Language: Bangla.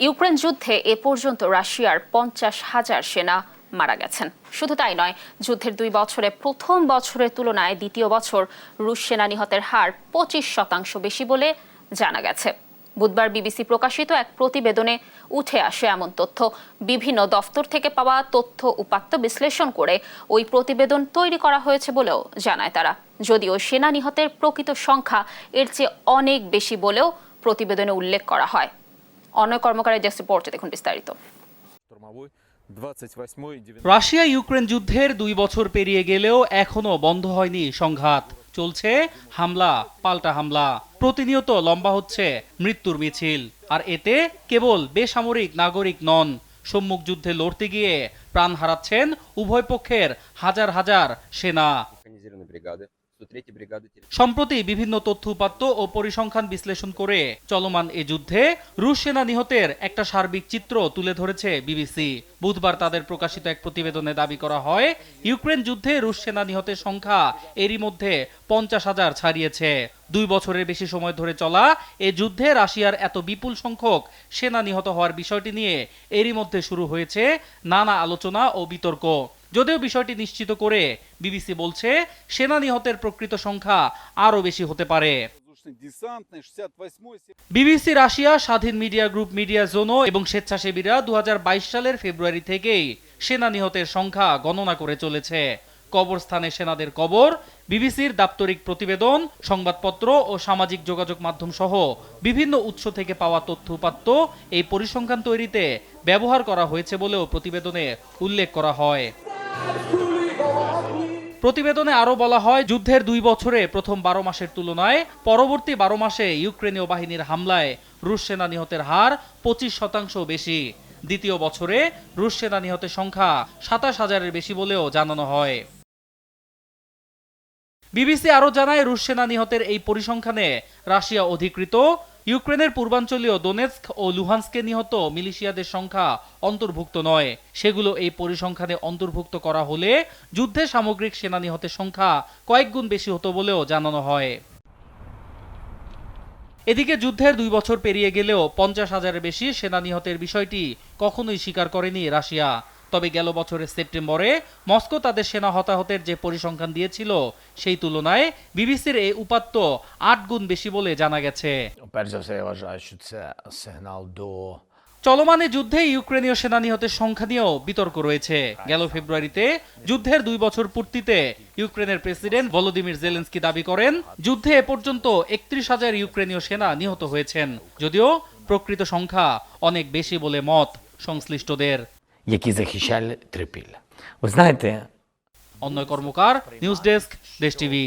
ইউক্রেন যুদ্ধে এ পর্যন্ত রাশিয়ার 50,000 সেনা মারা গেছেন। শুধু তাই নয়, যুদ্ধের 2 বছরে প্রথম বছরের তুলনায় দ্বিতীয় বছর রুশ সেনা নিহতের হার 25% বেশি বলে জানা গেছে। বুধবার বিবিসি প্রকাশিত এক প্রতিবেদনে উঠে আসে এমন তথ্য। বিভিন্ন দফতর থেকে পাওয়া তথ্য উপাত্ত বিশ্লেষণ করে ওই প্রতিবেদন তৈরি করা হয়েছে বলেও জানায় তারা। যদিও সেনা নিহতের প্রকৃত সংখ্যা এর চেয়ে অনেক বেশি বলেও প্রতিবেদনে উল্লেখ করা হয়। অনয় কর্মকারের ডেস্ক রিপোর্টে দেখুন বিস্তারিত। রাশিয়া ইউক্রেন যুদ্ধের 2 বছর পেরিয়ে গেলেও এখনো বন্ধ হয়নি সংঘাত। চলছে হামলা পাল্টা হামলা, প্রতিনিয়ত লম্বা হচ্ছে মৃত্যুর মিছিল। আর এতে কেবল বেসামরিক নাগরিক নন, সম্মুখ যুদ্ধে লড়তে গিয়ে প্রাণ হারাচ্ছেন উভয় পক্ষের হাজার হাজার সেনা। সম্প্রতি বিভিন্ন তথ্য উপাত্ত ও পরিসংখ্যান বিশ্লেষণ করে চলমান এ যুদ্ধে রুশ সেনা নিহতের একটা সার্বিক চিত্র তুলে ধরেছে বিবিসি। বুধবার তাদের প্রকাশিত এক প্রতিবেদনে দাবি করা হয়, ইউক্রেন যুদ্ধে রুশ সেনা নিহতের সংখ্যা এরই মধ্যে 50,000 ছাড়িয়েছে। 2 বছরের বেশি সময় ধরে চলা এ যুদ্ধে রাশিয়ার এত বিপুল সংখ্যক সেনা নিহত হওয়ার বিষয়টি নিয়ে এরই মধ্যে শুরু হয়েছে নানা আলোচনা ও বিতর্ক। যদিও বিষয়টি নিশ্চিত করে বিবিসি বলছে, সেনা নিহতের প্রকৃত সংখ্যা আরও বেশি হতে পারে। বিবিসি রাশিয়া, স্বাধীন মিডিয়া গ্রুপ মিডিয়া জোনো এবং স্বেচ্ছাসেবীরা 2022 সালের ফেব্রুয়ারি থেকেই সেনা নিহতের সংখ্যা গণনা করে চলেছে। কবরস্থানে সেনাদের কবর, বিবিসির দাপ্তরিক প্রতিবেদন, সংবাদপত্র ও সামাজিক যোগাযোগ মাধ্যম সহ বিভিন্ন উৎস থেকে পাওয়া তথ্য উপাত্ত এই পরিসংখ্যান তৈরিতে ব্যবহার করা হয়েছে বলেও প্রতিবেদনে উল্লেখ করা হয়। প্রতিবেদনে আরও বলা হয়, যুদ্ধের 2 বছরে প্রথম 12 মাসের তুলনায় পরবর্তী 12 মাসে ইউক্রেনীয় বাহিনীর হামলায় রুশ সেনা নিহতের হার 25% বেশি। দ্বিতীয় বছরে রুশ সেনা নিহতের সংখ্যা 27,000-এর বেশি বলেও জানানো হয়। বিবিসি আরও জানায়, রুশ সেনা নিহতের এই পরিসংখ্যানে রাশিয়া অধিকৃত ইউক্রেনের পূর্বাঞ্চলীয় দোনেৎস্ক ও লুহান্স্কে নিহত মিলিশিয়াদের সংখ্যা অন্তর্ভুক্ত নয়। সেগুলো এই পরিসংখ্যানে অন্তর্ভুক্ত করা হলে যুদ্ধে সামগ্রিক সেনা নিহতের সংখ্যা কয়েক গুণ বেশি হতো বলেও জানানো হয়। এদিকে যুদ্ধের 2 বছর পেরিয়ে গেলেও 50,000-এর বেশি সেনা নিহতের বিষয়টি কখনোই স্বীকার করেনি রাশিয়া। তবে গেল বছরের সেপ্টেম্বরে মস্কো তাদের সেনা হতাহতের যে পরিসংখ্যান দিয়েছিল, সেই তুলনায় বিবিসির এই উপাত্ত 8 গুণ বেশি বলে জানা গেছে। চলমান যুদ্ধে ইউক্রেনীয় সেনা নিহতের সংখ্যা নিয়েও বিতর্ক রয়েছে। গেল ফেব্রুয়ারিতে যুদ্ধের 2 বছর পূর্তিতে ইউক্রেনের প্রেসিডেন্ট ভলোদিমির জেলেনস্কি দাবি করেন, যুদ্ধে এ পর্যন্ত 31,000 ইউক্রেনীয় সেনা নিহত হয়েছেন, যদিও প্রকৃত সংখ্যা অনেক বেশি বলে মত সংশ্লিষ্টদের। অনয় কর্মকার, নিউজ ডেস্ক, দেশ টিভি।